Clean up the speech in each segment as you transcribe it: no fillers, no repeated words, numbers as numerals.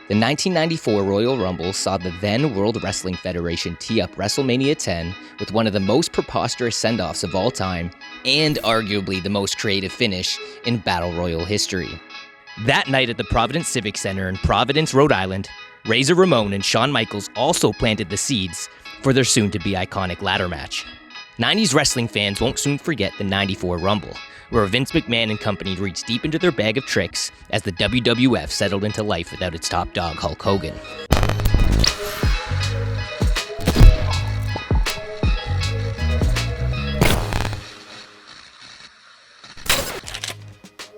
The 1994 Royal Rumble saw the then World Wrestling Federation tee up WrestleMania 10 with one of the most preposterous send-offs of all time and arguably the most creative finish in Battle Royal history. That night at the Providence Civic Center in Providence, Rhode Island, Razor Ramon and Shawn Michaels also planted the seeds for their soon-to-be iconic ladder match. 90s wrestling fans won't soon forget the 94 Rumble, where Vince McMahon and company reached deep into their bag of tricks as the WWF settled into life without its top dog, Hulk Hogan.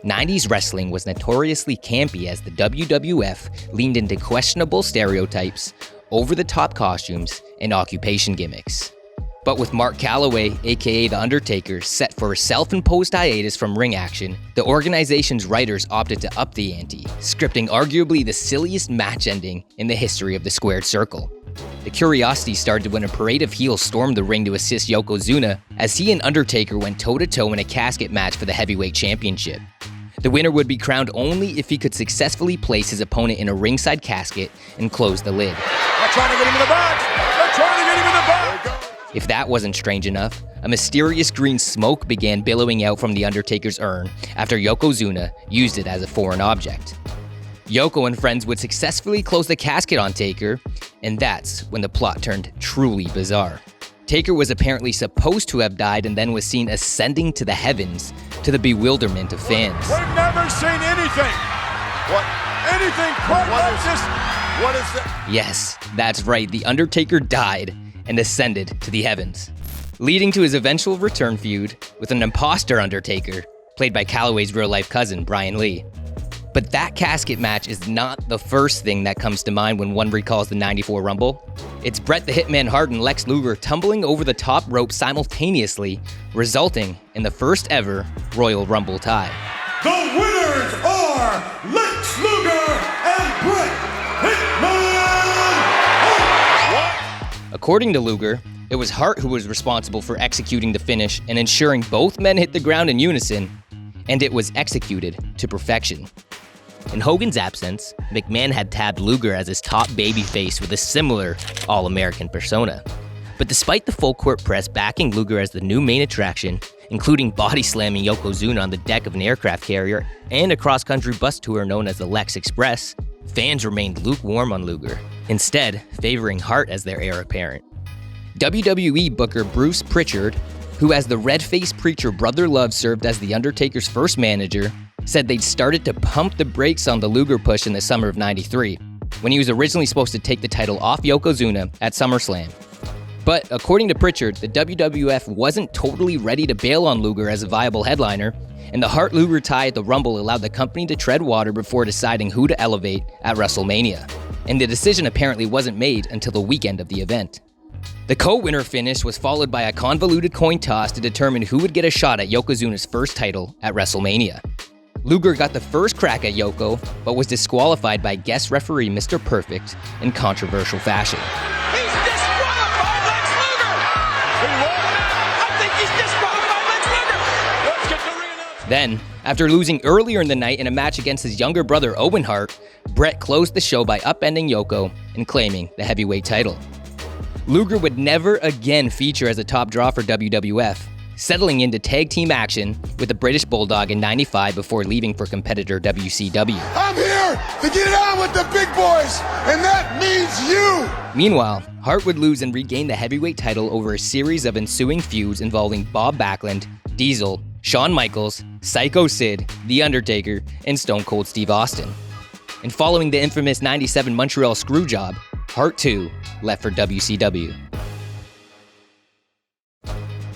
'90s wrestling was notoriously campy as the WWF leaned into questionable stereotypes, over-the-top costumes, and occupation gimmicks. But with Mark Calloway, aka The Undertaker, set for a self-imposed hiatus from ring action, the organization's writers opted to up the ante, scripting arguably the silliest match ending in the history of the squared circle. The curiosity started when a parade of heels stormed the ring to assist Yokozuna as he and Undertaker went toe-to-toe in a casket match for the heavyweight championship. The winner would be crowned only if he could successfully place his opponent in a ringside casket and close the lid. They're trying to get him in the box! They're trying to get him in the box! If that wasn't strange enough, a mysterious green smoke began billowing out from the Undertaker's urn after Yokozuna used it as a foreign object. Yoko and friends would successfully close the casket on Taker, and that's when the plot turned truly bizarre. Taker was apparently supposed to have died and then was seen ascending to the heavens to the bewilderment of fans. We've never seen anything! What? Anything quite like this? What is that? Yes, that's right, the Undertaker died and ascended to the heavens, leading to his eventual return feud with an imposter Undertaker, played by Calloway's real-life cousin, Brian Lee. But that casket match is not the first thing that comes to mind when one recalls the '94 Rumble. It's Bret the Hitman Hart and Lex Luger tumbling over the top rope simultaneously, resulting in the first ever Royal Rumble tie. The winners are Lex Luger and Bret Hitman Hart! According to Luger, it was Hart who was responsible for executing the finish and ensuring both men hit the ground in unison, and it was executed to perfection. In Hogan's absence, McMahon had tabbed Luger as his top babyface with a similar All-American persona. But despite the full court press backing Luger as the new main attraction, including body slamming Yokozuna on the deck of an aircraft carrier and a cross-country bus tour known as the Lex Express, fans remained lukewarm on Luger, instead favoring Hart as their heir apparent. WWE booker Bruce Pritchard, who as the red-faced preacher Brother Love served as The Undertaker's first manager, said they'd started to pump the brakes on the Luger push in the summer of '93, when he was originally supposed to take the title off Yokozuna at SummerSlam. But according to Pritchard, the WWF wasn't totally ready to bail on Luger as a viable headliner, and the Hart-Luger tie at the Rumble allowed the company to tread water before deciding who to elevate at WrestleMania. And the decision apparently wasn't made until the weekend of the event. The co-winner finish was followed by a convoluted coin toss to determine who would get a shot at Yokozuna's first title at WrestleMania. Luger got the first crack at Yoko, but was disqualified by guest referee Mr. Perfect in controversial fashion. He's disqualified Lex Luger! He won! I think he's disqualified Lex Luger! Let's get the reenactment! Then, after losing earlier in the night in a match against his younger brother Owen Hart, Bret closed the show by upending Yoko and claiming the heavyweight title. Luger would never again feature as a top draw for WWF, settling into tag team action with the British Bulldog in '95 before leaving for competitor WCW. I'm here to get it on with the big boys, and that means you! Meanwhile, Hart would lose and regain the heavyweight title over a series of ensuing feuds involving Bob Backlund, Diesel, Shawn Michaels, Psycho Sid, The Undertaker, and Stone Cold Steve Austin. And following the infamous '97 Montreal Screwjob, Hart too left for WCW.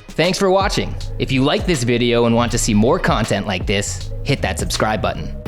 Thanks for watching. If you like this video and want to see more content like this, hit that subscribe button.